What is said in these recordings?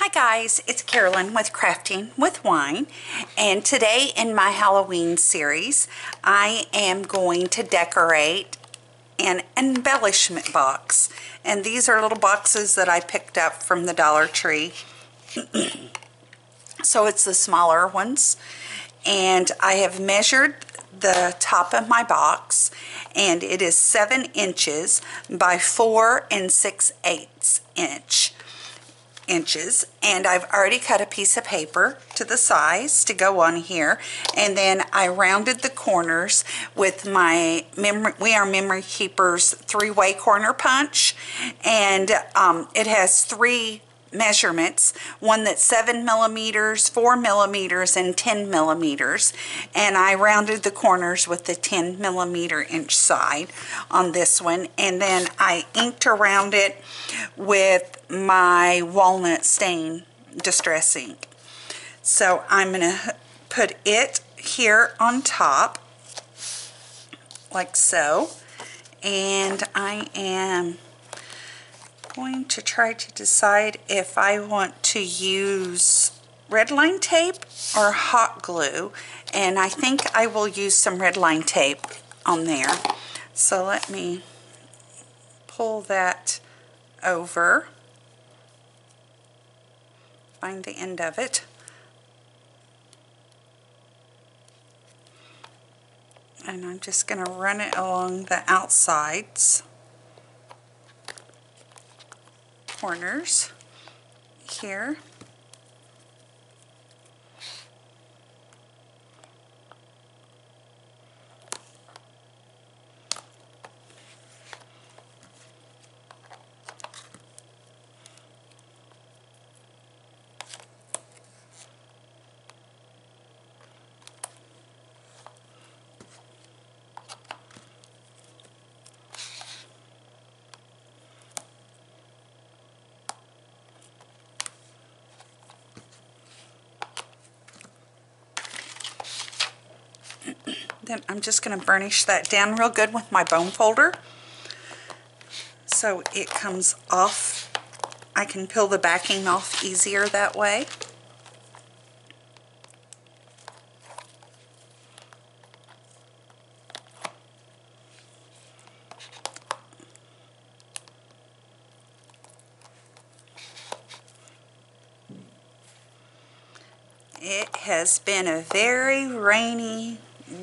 Hi guys, it's Carolyn with Crafting with Wine, and today in my Halloween series I am going to decorate an embellishment box, and these are little boxes that I picked up from the Dollar Tree. So it's the smaller ones, and I have measured the top of my box, and it is 7 inches by 4 6/8 inches, and I've already cut a piece of paper to the size to go on here, and then I rounded the corners with my We Are Memory Keepers 3-way corner punch, and it has 3 measurements, one that's 7 millimeters, 4 millimeters, and 10 millimeters, and I rounded the corners with the 10 millimeter inch side on this one, and then I inked around it with my walnut stain distress ink. So I'm going to put it here on top like so, and I am going to try to decide if I want to use red line tape or hot glue, and I think I will use some red line tape on there. So let me pull that over, find the end of it, and I'm just going to run it along the outsides corners here. Then I'm just going to burnish that down real good with my bone folder so it comes off. I can peel the backing off easier that way. It has been a very rainy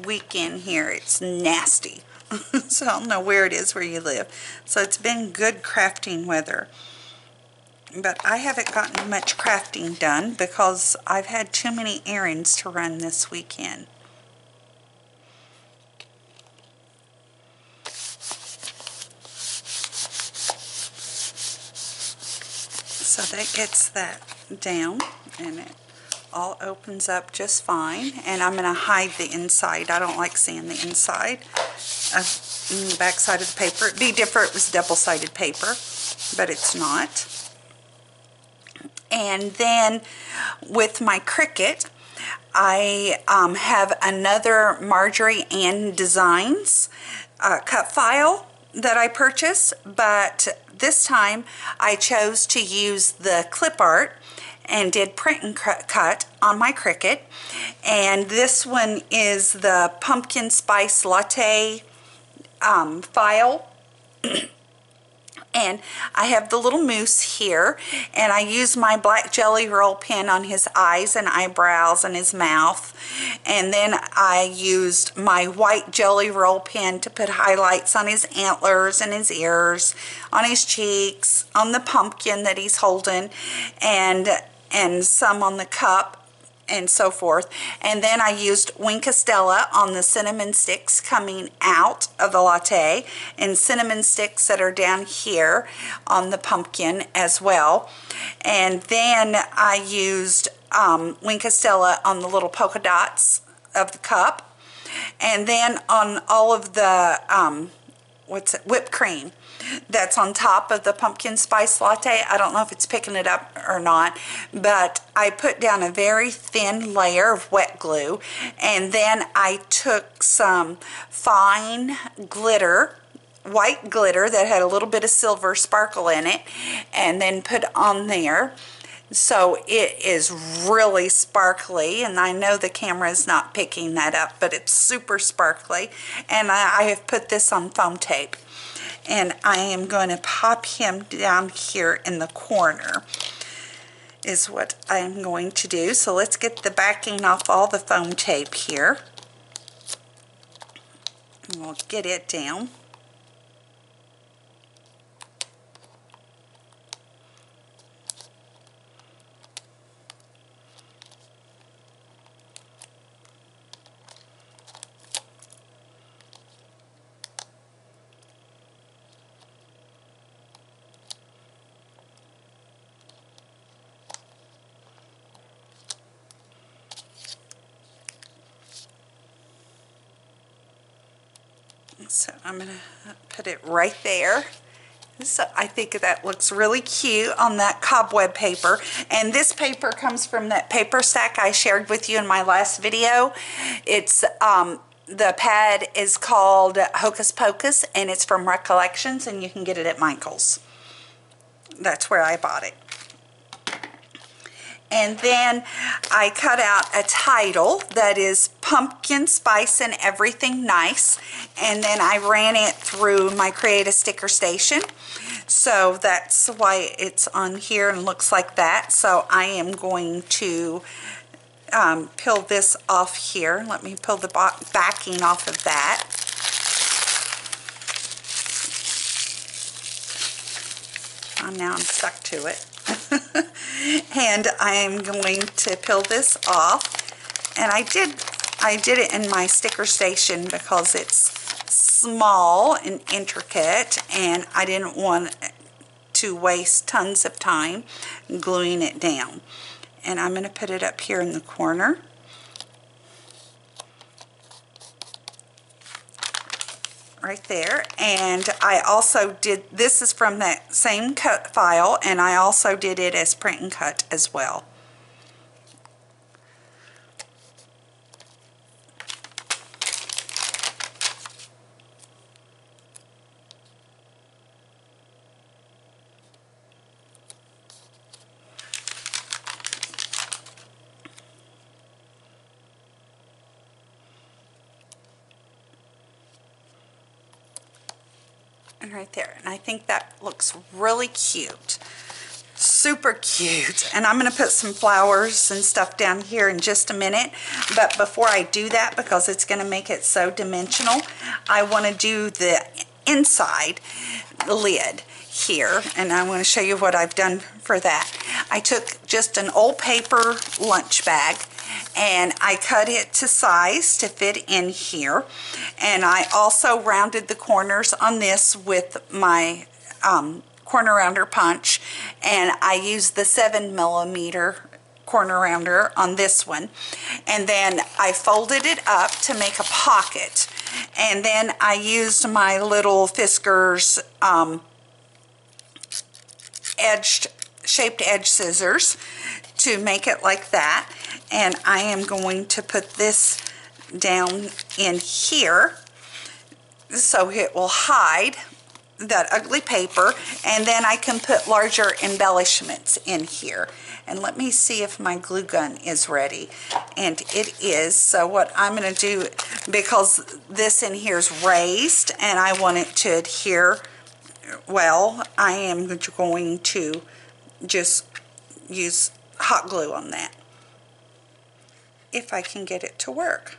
weekend here. It's nasty. So I don't know where it is where you live. So it's been good crafting weather. But I haven't gotten much crafting done because I've had too many errands to run this weekend. So that gets that down, and it all opens up just fine, and I'm going to hide the inside. I don't like seeing the inside of the back side of the paper. It'd be different if it was double-sided paper, but it's not. And then with my Cricut, I have another Marjorie Ann Designs cut file that I purchased, but this time I chose to use the clip art and did print and cut on my Cricut. And this one is the pumpkin spice latte file. And I have the little moose here, and I use my black jelly roll pen on his eyes and eyebrows and his mouth, and then I used my white jelly roll pen to put highlights on his antlers and his ears, on his cheeks, on the pumpkin that he's holding, and some on the cup and so forth. And then I used Winkastella on the cinnamon sticks coming out of the latte, and cinnamon sticks that are down here on the pumpkin as well. And then I used Winkastella on the little polka dots of the cup, and then on all of the whipped cream that's on top of the pumpkin spice latte. I don't know if it's picking it up or not, but I put down a very thin layer of wet glue, and then I took some fine glitter, white glitter that had a little bit of silver sparkle in it, and then put on there. So it is really sparkly, and I know the camera is not picking that up, but it's super sparkly. And I have put this on foam tape, and I am going to pop him down here in the corner is what I'm going to do. So let's get the backing off all the foam tape here. And we'll get it down. So I'm going to put it right there. So I think that looks really cute on that cobweb paper. And this paper comes from that paper stack I shared with you in my last video. It's the pad is called Hocus Pocus, and it's from Recollections, and you can get it at Michael's. That's where I bought it. And then I cut out a title that is Pumpkin Spice and Everything Nice, and then I ran it through my Create a Sticker Station. So that's why it's on here and looks like that. So I am going to peel this off here. Let me peel the backing off of that. Now I'm stuck to it. And I am going to peel this off, and I did it in my sticker station because it's small and intricate, and I didn't want to waste tons of time gluing it down. And I'm going to put it up here in the corner. Right there. And I also did, this is from that same cut file, and I also did it as print and cut as well. And right there, and I think that looks really cute, super cute. And I'm going to put some flowers and stuff down here in just a minute, but before I do that, because it's going to make it so dimensional, I want to do the inside lid here, and I want to show you what I've done for that. I took just an old paper lunch bag, and I cut it to size to fit in here, and I also rounded the corners on this with my corner rounder punch, and I used the 7mm corner rounder on this one, and then I folded it up to make a pocket, and then I used my little Fiskars shaped edge scissors to make it like that. And I am going to put this down in here so it will hide that ugly paper, and then I can put larger embellishments in here. And let me see if my glue gun is ready, and it is. So what I'm going to do, because this in here is raised and I want it to adhere well, I am going to just use hot glue on that, if I can get it to work.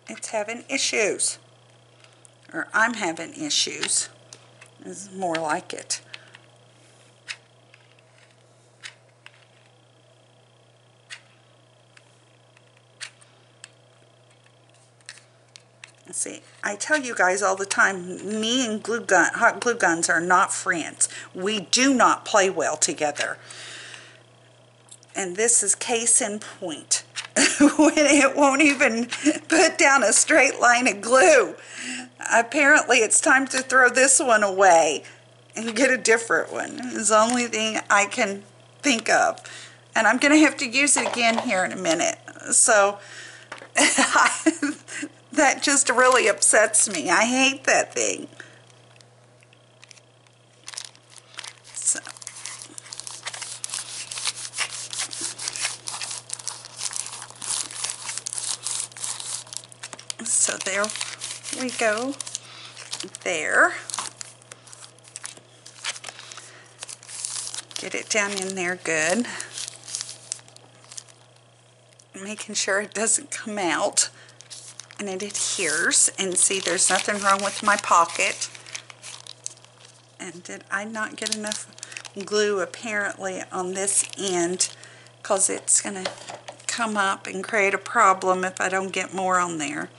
It's having issues, or I'm having issues, is more like it. See, I tell you guys all the time, me and hot glue guns are not friends. We do not play well together. And this is case in point. When it won't even put down a straight line of glue. Apparently it's time to throw this one away and get a different one. It's the only thing I can think of. And I'm going to have to use it again here in a minute. So That just really upsets me. I hate that thing. So there we go. There. Get it down in there good. Making sure it doesn't come out and it adheres. And see, there's nothing wrong with my pocket. And did I not get enough glue apparently on this end, because it's going to come up and create a problem if I don't get more on there.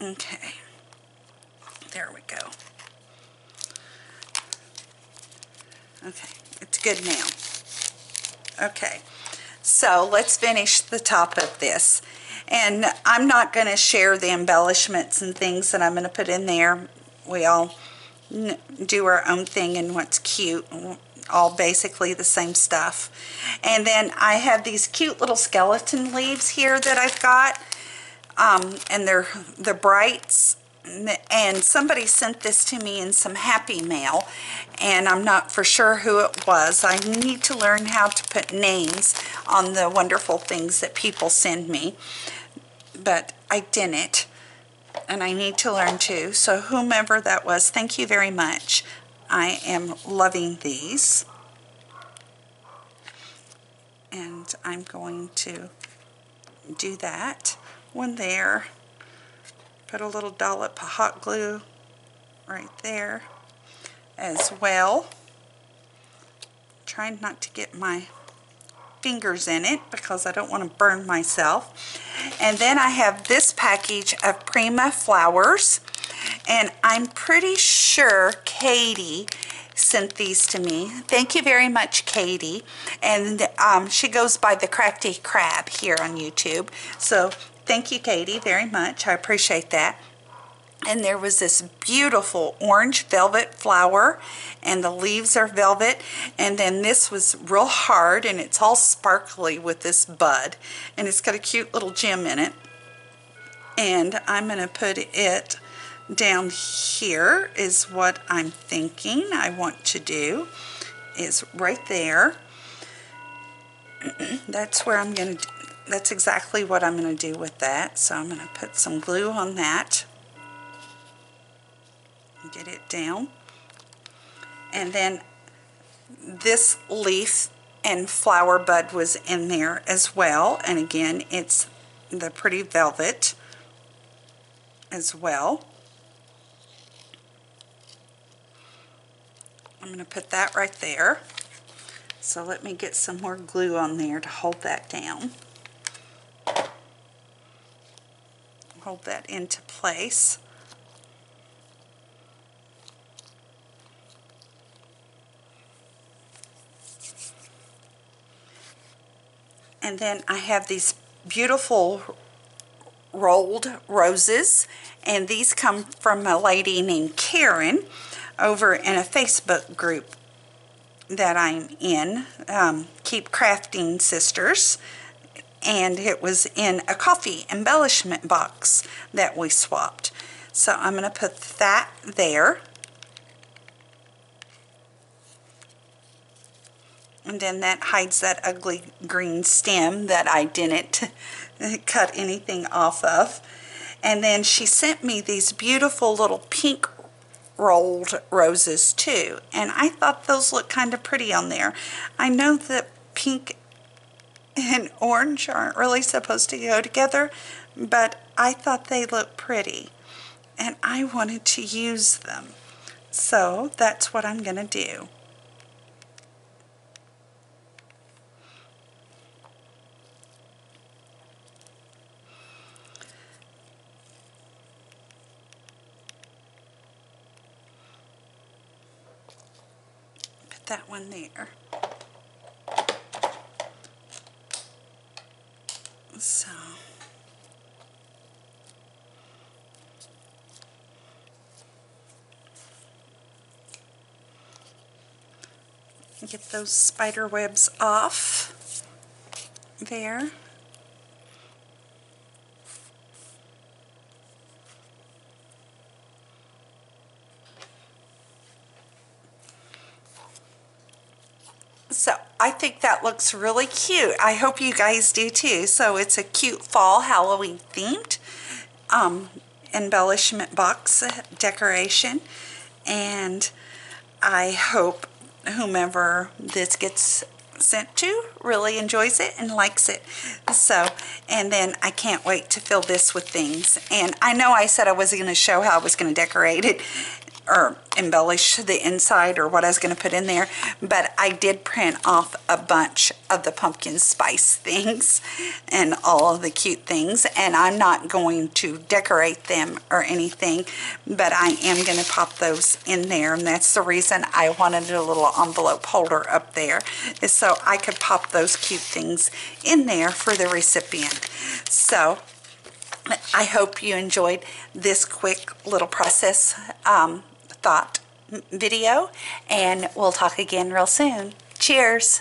Okay, there we go. Okay, it's good now. Okay, so let's finish the top of this. And I'm not going to share the embellishments and things that I'm going to put in there. We all do our own thing and what's cute, all basically the same stuff. And then I have these cute little skeleton leaves here that I've got, and they're the Brights. And somebody sent this to me in some Happy Mail, and I'm not for sure who it was. I need to learn how to put names on the wonderful things that people send me, but I didn't, and I need to learn too. So whomever that was, thank you very much. I am loving these, and I'm going to do that one there. Put a little dollop of hot glue right there as well. Trying not to get my fingers in it because I don't want to burn myself. And then I have this package of Prima flowers, and I'm pretty sure Katie sent these to me. Thank you very much, Katie. And she goes by the Crafty Crab here on YouTube. So thank you, Katie, very much. I appreciate that. And there was this beautiful orange velvet flower, and the leaves are velvet. And then this was real hard, and it's all sparkly with this bud. And it's got a cute little gem in it. And I'm going to put it down here is what I'm thinking I want to do, is right there. That's where I'm going to, that's exactly what I'm going to do with that. So I'm going to put some glue on that. Get it down. And then this leaf and flower bud was in there as well. And again, it's the pretty velvet as well. I'm going to put that right there. So let me get some more glue on there to hold that down. Hold that into place. And then I have these beautiful rolled roses, and these come from a lady named Karen over in a Facebook group that I'm in, Keep Crafting Sisters, and it was in a coffee embellishment box that we swapped. So I'm going to put that there. And then that hides that ugly green stem that I didn't cut anything off of. And then she sent me these beautiful little pink rolled roses too. And I thought those looked kind of pretty on there. I know that pink and orange aren't really supposed to go together, but I thought they looked pretty. And I wanted to use them. So that's what I'm going to do. That one there. So get those spider webs off there. So I think that looks really cute. I hope you guys do too. So it's a cute fall Halloween themed embellishment box decoration, and I hope whomever this gets sent to really enjoys it and likes it. So, and then I can't wait to fill this with things. And I know I said I wasn't going to show how I was going to decorate it or embellish the inside or what I was going to put in there, but I did print off a bunch of the pumpkin spice things and all of the cute things, and I'm not going to decorate them or anything, but I am going to pop those in there, and that's the reason I wanted a little envelope holder up there, is so I could pop those cute things in there for the recipient. So I hope you enjoyed this quick little process thought video, and we'll talk again real soon. Cheers.